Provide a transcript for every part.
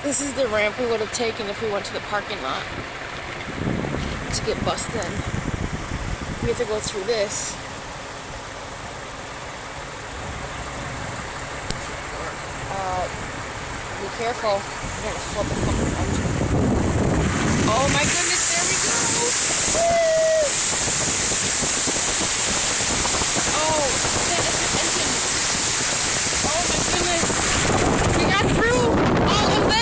This is the ramp we would have taken if we went to the parking lot to get bussed in. We have to go through this. Be careful. You're gonna flip the fucking engine. Oh my goodness, there we go! Woo! Oh, that is the engine. Oh my goodness. We got through all of that!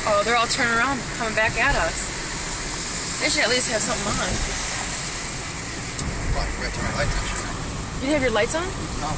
Oh, they're all turning around, coming back at us. They should at least have something on. Well, you got to turn my lights on. You have your lights on? No.